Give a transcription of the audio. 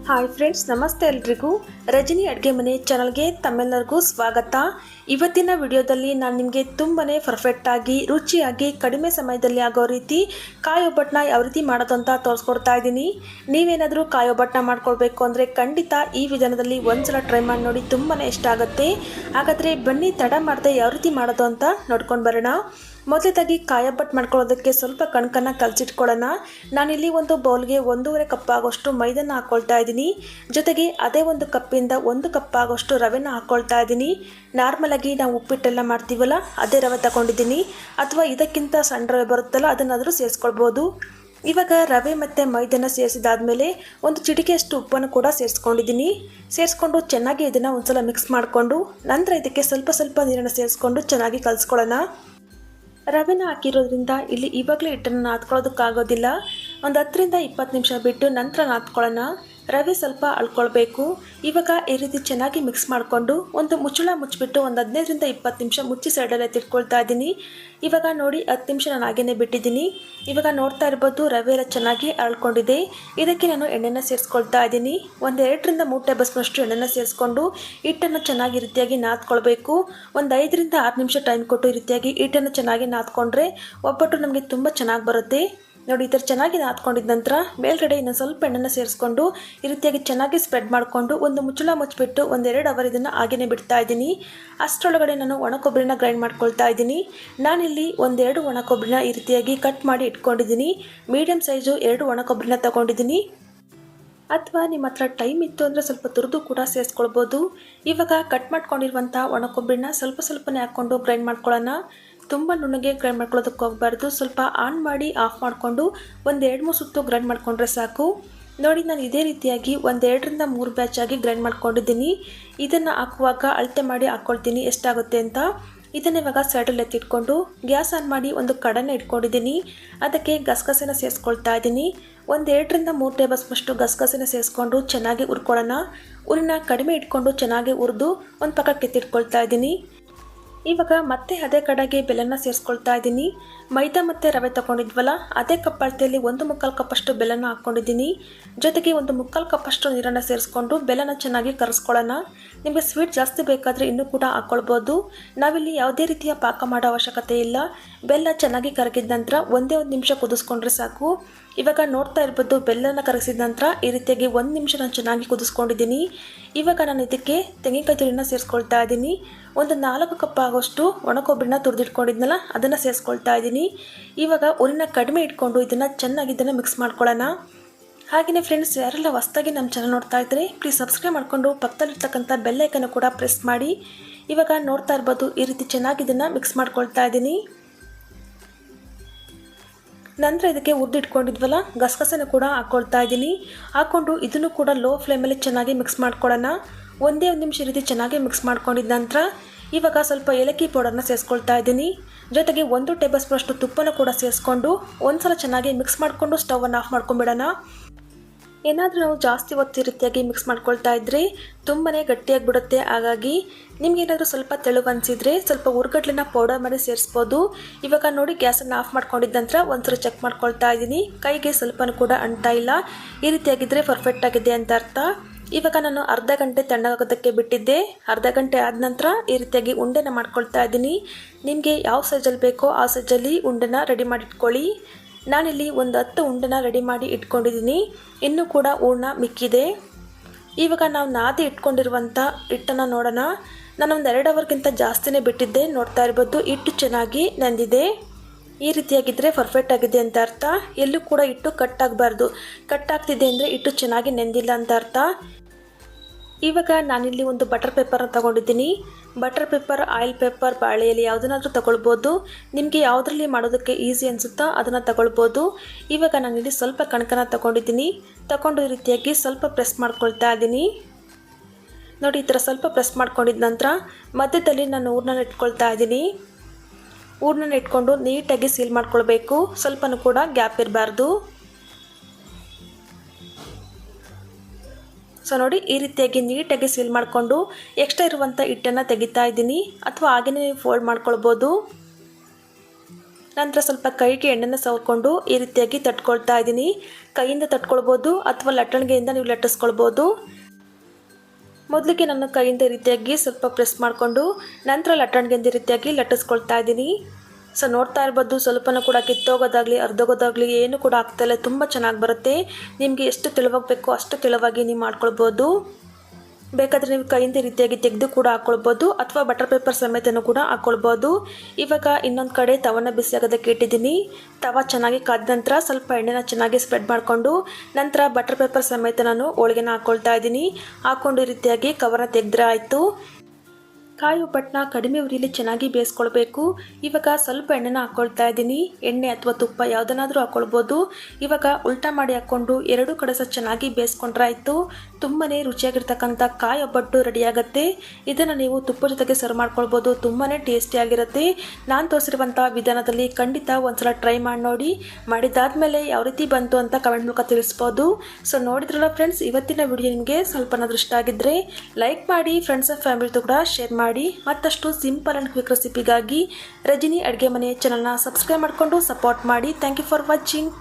Hi friends, ನಮಸ್ತೆ ಎಲ್ರಿಗೂ. ರಜನಿ ಅಡುಗೆ ಮನೆ ಚಾನಲ್ಗೆ ತಮ್ಮೆಲ್ಲರಿಗೂ ಸ್ವಾಗತ. ಇವತ್ತಿನ ವಿಡಿಯೋದಲ್ಲಿ ನಾನು ನಿಮಗೆ ತುಂಬಾ ಪರ್ಫೆಕ್ಟಾಗಿ ರುಚಿಯಾಗಿ ಕಡಿಮೆ ಸಮಯದಲ್ಲಿ ಆಗೋ ರೀತಿ ಕಾಯಿ ಒಬ್ಬಟ್ಟನ್ನ ಯಾವ ರೀತಿ ಮಾಡೋದು ಅಂತ ತೋರಿಸ್ಕೊಡ್ತಾ ಇದ್ದೀನಿ. ನೀವೇನಾದರೂ ಕಾಯಿ ಒಬ್ಬಟ್ಟನ್ನ ಮಾಡ್ಕೊಳ್ಬೇಕು ಅಂದರೆ ಖಂಡಿತ ಈ ವಿಧಾನದಲ್ಲಿ ಒಂದ್ಸಲ ಟ್ರೈ ಮಾಡಿ ನೋಡಿ, ತುಂಬಾ ಇಷ್ಟ ಆಗುತ್ತೆ. ಹಾಗಾದರೆ ಬನ್ನಿ, ತಡ ಮಾಡದೆ ಯಾವ ರೀತಿ ಮಾಡೋದು ಅಂತ ನೋಡ್ಕೊಂಡು ಬರೋಣ. ಮೊದಲದಾಗಿ ಕಾಯಿ ಒಬ್ಬಟ್ಟು ಮಾಡ್ಕೊಳ್ಳೋದಕ್ಕೆ ಸ್ವಲ್ಪ ಕಣ್ಕನ್ನ ಕಲಸಿಟ್ಕೊಳ್ಳೋಣ. ನಾನಿಲ್ಲಿ ಒಂದು ಬೌಲ್ಗೆ 1.5 ಕಪ್ ಆಗೋಷ್ಟು ಮೈದನ್ನ ಹಾಕ್ಕೊಳ್ತಾ ಇದ್ದೀನಿ. ಜೊತೆಗೆ ಅದೇ ಒಂದು ಕಪ್ಪಿಂದ 1 ಕಪ್ ಆಗೋಷ್ಟು ರವೆನ ಹಾಕ್ಕೊಳ್ತಾ ಇದ್ದೀನಿ. ನಾರ್ಮಲ್ ಆಗಿ ನಾವು ಉಪ್ಪಿಟ್ಟೆಲ್ಲ ಮಾಡ್ತೀವಲ್ಲ, ಅದೇ ರವೆ ತಗೊಂಡಿದ್ದೀನಿ. ಅಥವಾ ಇದಕ್ಕಿಂತ ಸಣ್ಣ ರವೆ ಬರುತ್ತಲ್ಲ, ಅದನ್ನಾದರೂ ಸೇರಿಸ್ಕೊಳ್ಬೋದು. ಇವಾಗ ರವೆ ಮತ್ತು ಮೈದನ ಸೇರಿಸಿದಾದ್ಮೇಲೆ ಒಂದು ಚಿಟಿಕೆಯಷ್ಟು ಉಪ್ಪನ್ನು ಕೂಡ ಸೇರಿಸ್ಕೊಂಡಿದ್ದೀನಿ. ಸೇರಿಸ್ಕೊಂಡು ಚೆನ್ನಾಗಿ ಇದನ್ನು ಒಂದ್ಸಲ ಮಿಕ್ಸ್ ಮಾಡಿಕೊಂಡು ನಂತರ ಇದಕ್ಕೆ ಸ್ವಲ್ಪ ನೀರನ್ನು ಸೇರಿಸ್ಕೊಂಡು ಚೆನ್ನಾಗಿ ಕಲಿಸ್ಕೊಳ್ಳೋಣ. ರವೆನ ಹಾಕಿರೋದ್ರಿಂದ ಇಲ್ಲಿ ಇವಾಗಲೇ ಹಿಟ್ಟನ್ನು ನಾದ್ಕೊಳ್ಳೋದಕ್ಕಾಗೋದಿಲ್ಲ. ಒಂದು 10ರಿಂದ 20 ನಿಮಿಷ ಬಿಟ್ಟು ನಂತರ ನಾದ್ಕೊಳ್ಳೋಣ. ರವೆ ಸ್ವಲ್ಪ ಅಳ್ಕೊಳ್ಬೇಕು. ಇವಾಗ ಈ ರೀತಿ ಚೆನ್ನಾಗಿ ಮಿಕ್ಸ್ ಮಾಡಿಕೊಂಡು ಒಂದು ಮುಚ್ಚಳ ಮುಚ್ಚಿಬಿಟ್ಟು ಒಂದು 15ರಿಂದ 20 ನಿಮಿಷ ಮುಚ್ಚಿ ಸೈಡಲ್ಲೇ ತಿಟ್ಕೊಳ್ತಾ ಇದ್ದೀನಿ. ಇವಾಗ ನೋಡಿ 10 ನಿಮಿಷ ನಾನು ಹಾಗೇ ಬಿಟ್ಟಿದ್ದೀನಿ. ಇವಾಗ ನೋಡ್ತಾ ಇರ್ಬೋದು, ರವೆ ಎಲ್ಲ ಚೆನ್ನಾಗಿ ಅಳ್ಕೊಂಡಿದೆ. ಇದಕ್ಕೆ ನಾನು ಎಣ್ಣೆನ ಸೇರಿಸ್ಕೊಳ್ತಾ ಇದ್ದೀನಿ. ಒಂದು 2ರಿಂದ 3 ಟೇಬಲ್ ಸ್ಪೂನಷ್ಟು ಎಣ್ಣೆನ ಸೇರಿಸ್ಕೊಂಡು ಹಿಟ್ಟನ್ನು ಚೆನ್ನಾಗಿ ಈ ರೀತಿಯಾಗಿ ನಾದ್ಕೊಳ್ಬೇಕು. ಒಂದು 5ರಿಂದ 6 ನಿಮಿಷ ಟೈಮ್ ಕೊಟ್ಟು ಈ ರೀತಿಯಾಗಿ ಹಿಟ್ಟನ್ನು ಚೆನ್ನಾಗಿ ನಾದ್ಕೊಂಡ್ರೆ ಒಬ್ಬಟ್ಟು ನಮಗೆ ತುಂಬ ಚೆನ್ನಾಗಿ ಬರುತ್ತೆ. ನೋಡಿ, ಈ ಥರ ಚೆನ್ನಾಗಿ ನಾದ್ಕೊಂಡಿದ್ದ ನಂತರ ಮೇಲ್ಗಡೆ ಇನ್ನೊಂದು ಸ್ವಲ್ಪ ಎಣ್ಣೆನ ಸೇರಿಸ್ಕೊಂಡು ಈ ರೀತಿಯಾಗಿ ಚೆನ್ನಾಗಿ ಸ್ಪ್ರೆಡ್ ಮಾಡಿಕೊಂಡು ಒಂದು ಮುಚ್ಚಳ ಮುಚ್ಚಿಬಿಟ್ಟು 1-2 ಅವರ್ ಇದನ್ನು ಹಾಗೇ ಬಿಡ್ತಾ ಇದ್ದೀನಿ. ಅಷ್ಟರೊಳಗಡೆ ನಾನು ಒಣ ಕೊಬ್ಬರಿನ ಗ್ರೈಂಡ್ ಮಾಡ್ಕೊಳ್ತಾ ಇದ್ದೀನಿ. ನಾನಿಲ್ಲಿ 1-2 ಒಣ ಕೊಬ್ಬರಿನ ಈ ರೀತಿಯಾಗಿ ಕಟ್ ಮಾಡಿ ಇಟ್ಕೊಂಡಿದ್ದೀನಿ. ಮೀಡಿಯಮ್ ಸೈಜು 2 ಒಣ ಕೊಬ್ಬರಿನ ತಗೊಂಡಿದ್ದೀನಿ. ಅಥವಾ ನಿಮ್ಮ ಹತ್ರ ಟೈಮ್ ಇತ್ತು ಅಂದರೆ ಸ್ವಲ್ಪ ತುರಿದು ಕೂಡ ಸೇರಿಸ್ಕೊಳ್ಬೋದು. ಇವಾಗ ಕಟ್ ಮಾಡ್ಕೊಂಡಿರುವಂಥ ಒಣ ಕೊಬ್ಬರಿನ ಸ್ವಲ್ಪನೇ ಹಾಕ್ಕೊಂಡು ಗ್ರೈಂಡ್ ಮಾಡ್ಕೊಳ್ಳೋಣ. ತುಂಬ ನುಣ್ಣಗೆ ಗ್ರೈಂಡ್ ಮಾಡ್ಕೊಳ್ಳೋದಕ್ಕೆ ಹೋಗಬಾರ್ದು. ಸ್ವಲ್ಪ ಆನ್ ಮಾಡಿ ಆಫ್ ಮಾಡಿಕೊಂಡು ಒಂದು 2-3 ಸುತ್ತು ಗ್ರೈಂಡ್ ಮಾಡಿಕೊಂಡ್ರೆ ಸಾಕು. ನೋಡಿ, ನಾನು ಇದೇ ರೀತಿಯಾಗಿ 1-2ರಿಂದ 3 ಬ್ಯಾಚ್ ಆಗಿ ಗ್ರೈಂಡ್ ಮಾಡ್ಕೊಂಡಿದ್ದೀನಿ. ಇದನ್ನು ಹಾಕುವಾಗ ಅಳತೆ ಮಾಡಿ ಹಾಕ್ಕೊಳ್ತೀನಿ ಎಷ್ಟಾಗುತ್ತೆ ಅಂತ. ಇದನ್ನು ಇವಾಗ ಸೈಡಲ್ಲಿ ಎತ್ತಿಟ್ಕೊಂಡು ಗ್ಯಾಸ್ ಆನ್ ಮಾಡಿ ಒಂದು ಕಡಾಯಿನ ಇಟ್ಕೊಂಡಿದ್ದೀನಿ. ಅದಕ್ಕೆ ಗಸಗಸೆನ ಸೇರಿಸ್ಕೊಳ್ತಾ ಇದ್ದೀನಿ. 1-2ರಿಂದ 3 ಟೇಬಲ್ ಸ್ಪೂನಷ್ಟು ಗಸಗಸೆನ ಸೇರಿಸ್ಕೊಂಡು ಚೆನ್ನಾಗಿ ಹುರ್ಕೊಳ್ಳೋಣ. ಉರಿನ ಕಡಿಮೆ ಇಟ್ಕೊಂಡು ಚೆನ್ನಾಗಿ ಹುರಿದು ಒಂದು ಪಕ್ಕಕ್ಕೆ ಎತ್ತಿಟ್ಕೊಳ್ತಾ ಇದ್ದೀನಿ. ಇವಾಗ ಮತ್ತೆ ಅದೇ ಕಡೆಗೆ ಬೆಲ್ಲನ ಸೇರಿಸ್ಕೊಳ್ತಾ ಇದ್ದೀನಿ. ಮೈದಾ ಮತ್ತು ರವೆ ತಗೊಂಡಿದ್ವಲ್ಲ, ಅದೇ ಕಪ್ ಅಳತೆಯಲ್ಲಿ 1/4 ಕಪ್ಪಷ್ಟು ಬೆಲ್ಲನ ಹಾಕ್ಕೊಂಡಿದ್ದೀನಿ. ಜೊತೆಗೆ 1/4 ಕಪ್ಪಷ್ಟು ನೀರನ್ನು ಸೇರಿಸ್ಕೊಂಡು ಬೆಲ್ಲನ ಚೆನ್ನಾಗಿ ಕರಗಿಸ್ಕೊಳ್ಳೋಣ. ನಿಮಗೆ ಸ್ವೀಟ್ ಜಾಸ್ತಿ ಬೇಕಾದರೆ ಇನ್ನೂ ಕೂಡ ಹಾಕ್ಕೊಳ್ಬೋದು. ನಾವಿಲ್ಲಿ ಯಾವುದೇ ರೀತಿಯ ಪಾಕ ಮಾಡೋ ಅವಶ್ಯಕತೆ ಇಲ್ಲ. ಬೆಲ್ಲ ಚೆನ್ನಾಗಿ ಕರಗಿದ ನಂತರ 1 ನಿಮಿಷ ಕುದಿಸ್ಕೊಂಡ್ರೆ ಸಾಕು. ಇವಾಗ ನೋಡ್ತಾ ಇರ್ಬೋದು, ಬೆಲ್ಲನ ಕರಗಿಸಿದ ನಂತರ ಈ ರೀತಿಯಾಗಿ 1 ನಿಮಿಷ ನಾನು ಚೆನ್ನಾಗಿ ಕುದಿಸ್ಕೊಂಡಿದ್ದೀನಿ. ಇವಾಗ ನಾನು ಇದಕ್ಕೆ ತೆಂಗಿನಕಾಯಿ ತುರಿನ ಸೇರಿಸ್ಕೊಳ್ತಾ ಇದ್ದೀನಿ. ಒಂದು 4 ಕಪ್ ಆಗೋಷ್ಟು ಒಣ ಕೊಬ್ಬರಿನ ತುರಿದಿಟ್ಕೊಂಡಿದ್ನಲ್ಲ, ಅದನ್ನು ಸೇರಿಸ್ಕೊಳ್ತಾ ಇದ್ದೀನಿ. ಇವಾಗ ಉರಿನ ಕಡಿಮೆ ಇಟ್ಕೊಂಡು ಇದನ್ನು ಮಿಕ್ಸ್ ಮಾಡ್ಕೊಳ್ಳೋಣ. ಹಾಗೆಯೇ ಫ್ರೆಂಡ್ಸ್, ಯಾರೆಲ್ಲ ಹೊಸದಾಗಿ ನಮ್ಮ ಚಾನಲ್ ನೋಡ್ತಾ ಇದ್ದರೆ ಪ್ಲೀಸ್ ಸಬ್ಸ್ಕ್ರೈಬ್ ಮಾಡಿಕೊಂಡು ಪಕ್ಕದಲ್ಲಿರ್ತಕ್ಕಂಥ ಬೆಲ್ ಐಕನ್ನು ಕೂಡ ಪ್ರೆಸ್ ಮಾಡಿ. ಇವಾಗ ನೋಡ್ತಾ ಇರ್ಬೋದು, ಈ ರೀತಿ ಚೆನ್ನಾಗಿ ಇದನ್ನು ಮಿಕ್ಸ್ ಮಾಡ್ಕೊಳ್ತಾ ಇದ್ದೀನಿ. ನಂತರ ಇದಕ್ಕೆ ಹುರಿದಿಟ್ಕೊಂಡಿದ್ವಲ್ಲ ಗಸಗಸೆನ ಕೂಡ ಹಾಕ್ಕೊಳ್ತಾ ಇದ್ದೀನಿ. ಹಾಕ್ಕೊಂಡು ಇದನ್ನು ಕೂಡ ಲೋ ಫ್ಲೇಮಲ್ಲಿ ಚೆನ್ನಾಗಿ ಮಿಕ್ಸ್ ಮಾಡ್ಕೊಳ್ಳೋಣ. 1 ನಿಮಿಷ ಈ ರೀತಿ ಚೆನ್ನಾಗಿ ಮಿಕ್ಸ್ ಮಾಡ್ಕೊಂಡಿದ್ದ ನಂತರ ಇವಾಗ ಸ್ವಲ್ಪ ಏಲಕ್ಕಿ ಪೌಡರ್ನ ಸೇರಿಸ್ಕೊಳ್ತಾ ಇದ್ದೀನಿ. ಜೊತೆಗೆ 1 ಟೇಬಲ್ ಸ್ಪೂನಷ್ಟು ತುಪ್ಪನ ಕೂಡ ಸೇರಿಸ್ಕೊಂಡು ಒಂದ್ಸಲ ಚೆನ್ನಾಗಿ ಮಿಕ್ಸ್ ಮಾಡಿಕೊಂಡು ಸ್ಟವನ್ನು ಆಫ್ ಮಾಡ್ಕೊಂಬಿಡೋಣ. ಏನಾದರೂ ನಾವು ಜಾಸ್ತಿ ಹೊತ್ತು ಈ ರೀತಿಯಾಗಿ ಮಿಕ್ಸ್ ಮಾಡ್ಕೊಳ್ತಾ ಇದ್ದರೆ ತುಂಬಾ ಗಟ್ಟಿಯಾಗಿಬಿಡುತ್ತೆ. ಹಾಗಾಗಿ ನಿಮಗೇನಾದರೂ ಸ್ವಲ್ಪ ತೆಳು ಅನಿಸಿದರೆ ಸ್ವಲ್ಪ ಹುರ್ಗಡ್ಲಿನ ಪೌಡರ್ ಮಾಡಿ ಸೇರಿಸ್ಬೋದು. ಇವಾಗ ನೋಡಿ, ಗ್ಯಾಸನ್ನು ಆಫ್ ಮಾಡ್ಕೊಂಡಿದ್ದ ನಂತರ ಒಂದ್ಸಲ ಚೆಕ್ ಮಾಡ್ಕೊಳ್ತಾ ಇದ್ದೀನಿ. ಕೈಗೆ ಸ್ವಲ್ಪನೂ ಕೂಡ ಅಂಟ್ತಾ ಇಲ್ಲ. ಈ ರೀತಿಯಾಗಿದ್ದರೆ ಪರ್ಫೆಕ್ಟ್ ಆಗಿದೆ ಅಂತ ಅರ್ಥ. ಇವಾಗ ನಾನು ಅರ್ಧ ಗಂಟೆ ತಣ್ಣಗಾಗೋದಕ್ಕೆ ಬಿಟ್ಟಿದ್ದೆ. ಅರ್ಧ ಗಂಟೆ ಆದ ನಂತರ ಈ ರೀತಿಯಾಗಿ ಉಂಡೆನ ಮಾಡ್ಕೊಳ್ತಾ ಇದ್ದೀನಿ. ನಿಮಗೆ ಯಾವ ಸೈಜಲ್ಲಿ ಬೇಕೋ ಆ ಸೈಜಲ್ಲಿ ಉಂಡೆನ ರೆಡಿ ಮಾಡಿ ಇಟ್ಕೊಳ್ಳಿ. ನಾನಿಲ್ಲಿ ಒಂದು 10 ಉಂಡೆನ ರೆಡಿ ಮಾಡಿ ಇಟ್ಕೊಂಡಿದ್ದೀನಿ. ಇನ್ನೂ ಕೂಡ ಹೂರ್ಣ ಮಿಕ್ಕಿದೆ. ಇವಾಗ ನಾವು ನಾದಿ ಇಟ್ಕೊಂಡಿರುವಂಥ ಹಿಟ್ಟನ್ನು ನೋಡೋಣ. ನಾನು ಒಂದು 2 ಅವರ್ಗಿಂತ ಜಾಸ್ತಿನೇ ಬಿಟ್ಟಿದ್ದೆ. ನೋಡ್ತಾ ಇರ್ಬೋದು, ಹಿಟ್ಟು ಚೆನ್ನಾಗಿ ನೆಂದಿದೆ. ಈ ರೀತಿಯಾಗಿದ್ದರೆ ಪರ್ಫೆಕ್ಟ್ ಆಗಿದೆ ಅಂತ ಅರ್ಥ. ಎಲ್ಲೂ ಕೂಡ ಹಿಟ್ಟು ಕಟ್ ಆಗಬಾರ್ದು. ಕಟ್ ಆಗ್ತಿದೆ ಅಂದರೆ ಹಿಟ್ಟು ಚೆನ್ನಾಗಿ ನೆಂದಿಲ್ಲ ಅಂತ ಅರ್ಥ. ಇವಾಗ ನಾನಿಲ್ಲಿ ಒಂದು ಬಟರ್ ಪೇಪರ್ನ ತಗೊಂಡಿದ್ದೀನಿ. ಬಟರ್ ಪೇಪರ್, ಆಯಿಲ್ ಪೇಪರ್, ಬಾಳೆ ಎಲೆ ಯಾವುದನ್ನಾದರೂ ತಗೊಳ್ಬೋದು. ನಿಮಗೆ ಯಾವುದರಲ್ಲಿ ಮಾಡೋದಕ್ಕೆ ಈಸಿ ಅನಿಸುತ್ತೋ ಅದನ್ನು ತಗೊಳ್ಬೋದು. ಇವಾಗ ನಾನಿಲ್ಲಿ ಸ್ವಲ್ಪ ಕಣಕನ ತಗೊಂಡಿದ್ದೀನಿ. ತಗೊಂಡು ಈ ರೀತಿಯಾಗಿ ಸ್ವಲ್ಪ ಪ್ರೆಸ್ ಮಾಡ್ಕೊಳ್ತಾ ಇದ್ದೀನಿ. ನೋಡಿ, ಈ ಥರ ಸ್ವಲ್ಪ ಪ್ರೆಸ್ ಮಾಡ್ಕೊಂಡಿದ್ದ ನಂತರ ಮಧ್ಯದಲ್ಲಿ ನಾನು ಹೂರ್ಣ ಇಟ್ಕೊಳ್ತಾ ಇದ್ದೀನಿ. ಹೂರ್ಣ ಇಟ್ಕೊಂಡು ನೀಟಾಗಿ ಸೀಲ್ ಮಾಡ್ಕೊಳ್ಬೇಕು. ಸ್ವಲ್ಪನೂ ಕೂಡ ಗ್ಯಾಪ್ ಇರಬಾರ್ದು. ಸೊ ನೋಡಿ, ಈ ರೀತಿಯಾಗಿ ನೀಟಾಗಿ ಸೀಲ್ ಮಾಡಿಕೊಂಡು ಎಕ್ಸ್ಟ್ರಾ ಇರುವಂಥ ಹಿಟ್ಟನ್ನು ತೆಗಿತಾ ಇದ್ದೀನಿ. ಅಥವಾ ಹಾಗೆಯೇ ಫೋಲ್ಡ್ ಮಾಡ್ಕೊಳ್ಬೋದು. ನಂತರ ಸ್ವಲ್ಪ ಕೈಗೆ ಎಣ್ಣೆನ ಸವರ್ಕೊಂಡು ಈ ರೀತಿಯಾಗಿ ತಟ್ಕೊಳ್ತಾ ಇದ್ದೀನಿ. ಕೈಯಿಂದ ತಟ್ಕೊಳ್ಬೋದು ಅಥವಾ ಲಟ್ಟಣಿಗೆಯಿಂದ ನೀವು ಲಟ್ಟಿಸ್ಕೊಳ್ಬೋದು. ಮೊದಲಿಗೆ ನಾನು ಕೈಯಿಂದ ಈ ರೀತಿಯಾಗಿ ಸ್ವಲ್ಪ ಪ್ರೆಸ್ ಮಾಡಿಕೊಂಡು ನಂತರ ಲಟ್ಟಣಿಗೆಯಿಂದ ಈ ರೀತಿಯಾಗಿ ಲಟ್ಟಿಸ್ಕೊಳ್ತಾ ಇದ್ದೀನಿ. ಸೊ ನೋಡ್ತಾ ಇರ್ಬೋದು, ಸ್ವಲ್ಪನೂ ಕೂಡ ಕಿತ್ತೋಗೋದಾಗಲಿ ಅರ್ಧೋಗೋದಾಗಲಿ ಏನು ಕೂಡ ಆಗ್ತಾಯಿಲ್ಲ, ತುಂಬ ಚೆನ್ನಾಗಿ ಬರುತ್ತೆ. ನಿಮಗೆ ಎಷ್ಟು ತೆಳುವಾಗಿ ಬೇಕೋ ಅಷ್ಟು ತೆಳುವಾಗಿ ನೀವು ಮಾಡ್ಕೊಳ್ಬೋದು. ಬೇಕಾದರೆ ನೀವು ಕೈಯಿಂದ ಈ ರೀತಿಯಾಗಿ ತೆಗೆದು ಕೂಡ ಹಾಕ್ಕೊಳ್ಬೋದು ಅಥವಾ ಬಟರ್ ಪೇಪರ್ ಸಮೇತನೂ ಕೂಡ ಹಾಕ್ಕೊಳ್ಬೋದು. ಇವಾಗ ಇನ್ನೊಂದು ಕಡೆ ತವನ ಬಿಸಿ ಆಗೋದಕ್ಕೆ ಇಟ್ಟಿದ್ದೀನಿ. ತವ ಚೆನ್ನಾಗಿ ಕಾದ ನಂತರ ಸ್ವಲ್ಪ ಎಣ್ಣೆನ ಚೆನ್ನಾಗಿ ಸ್ಪ್ರೆಡ್ ಮಾಡಿಕೊಂಡು ನಂತರ ಬಟರ್ ಪೇಪರ್ ಸಮೇತ ನಾನು ಹೋಳಿಗೆನ ಹಾಕ್ಕೊಳ್ತಾ ಇದ್ದೀನಿ. ಹಾಕ್ಕೊಂಡು ಈ ರೀತಿಯಾಗಿ ಕವರ್ನ ತೆಗೆದ್ರೆ ಆಯಿತು. ಕಾಯಿ ಒಬ್ಬಟ್ಟನ್ನ ಕಡಿಮೆ ಉರಿಯಲ್ಲಿ ಚೆನ್ನಾಗಿ ಬೇಯಿಸ್ಕೊಳ್ಬೇಕು. ಇವಾಗ ಸ್ವಲ್ಪ ಎಣ್ಣೆನ ಹಾಕ್ಕೊಳ್ತಾ ಇದ್ದೀನಿ. ಎಣ್ಣೆ ಅಥವಾ ತುಪ್ಪ ಯಾವುದನ್ನಾದರೂ ಹಾಕ್ಕೊಳ್ಬೋದು. ಇವಾಗ ಉಲ್ಟಾ ಮಾಡಿ ಹಾಕ್ಕೊಂಡು ಎರಡೂ ಕಡೆ ಸಹ ಚೆನ್ನಾಗಿ ಬೇಯಿಸ್ಕೊಂಡ್ರೆ ಆಯಿತು. ತುಂಬಾ ರುಚಿಯಾಗಿರ್ತಕ್ಕಂಥ ಕಾಯಿ ಒಬ್ಬಟ್ಟು ರೆಡಿಯಾಗುತ್ತೆ. ಇದನ್ನು ನೀವು ತುಪ್ಪ ಜೊತೆಗೆ ಸರ್ವ್ ಮಾಡ್ಕೊಳ್ಬೋದು. ತುಂಬಾ ಟೇಸ್ಟಿಯಾಗಿರುತ್ತೆ. ನಾನು ತೋರಿಸಿರುವಂಥ ವಿಧಾನದಲ್ಲಿ ಖಂಡಿತ ಒಂದ್ಸಲ ಟ್ರೈ ಮಾಡಿ ನೋಡಿ. ಮಾಡಿದಾದ್ಮೇಲೆ ಯಾವ ರೀತಿ ಬಂತು ಅಂತ ಕಮೆಂಟ್ ಮೂಲಕ ತಿಳಿಸ್ಬೋದು. ಸೊ ನೋಡಿದ್ರಲ್ಲ ಫ್ರೆಂಡ್ಸ್, ಇವತ್ತಿನ ವಿಡಿಯೋ ನಿಮಗೆ ಸ್ವಲ್ಪನಾದ್ರೂ ಇಷ್ಟ ಆಗಿದ್ದರೆ ಲೈಕ್ ಮಾಡಿ, ಫ್ರೆಂಡ್ಸ್ ಆ್ಯಂಡ್ ಫ್ಯಾಮಿಲಿದು ಕೂಡ ಶೇರ್ ಮಾಡಿ. ಮತ್ತಷ್ಟು ಸಿಂಪಲ್ ಆ್ಯಂಡ್ ಕ್ವಿಕ್ ರೆಸಿಪಿಗಾಗಿ ರಜನಿ ಅಡುಗೆ ಮನೆ ಚಾನಲ್ನ ಸಬ್ಸ್ಕ್ರೈಬ್ ಮಾಡಿಕೊಂಡು ಸಪೋರ್ಟ್ ಮಾಡಿ. Thank you for watching.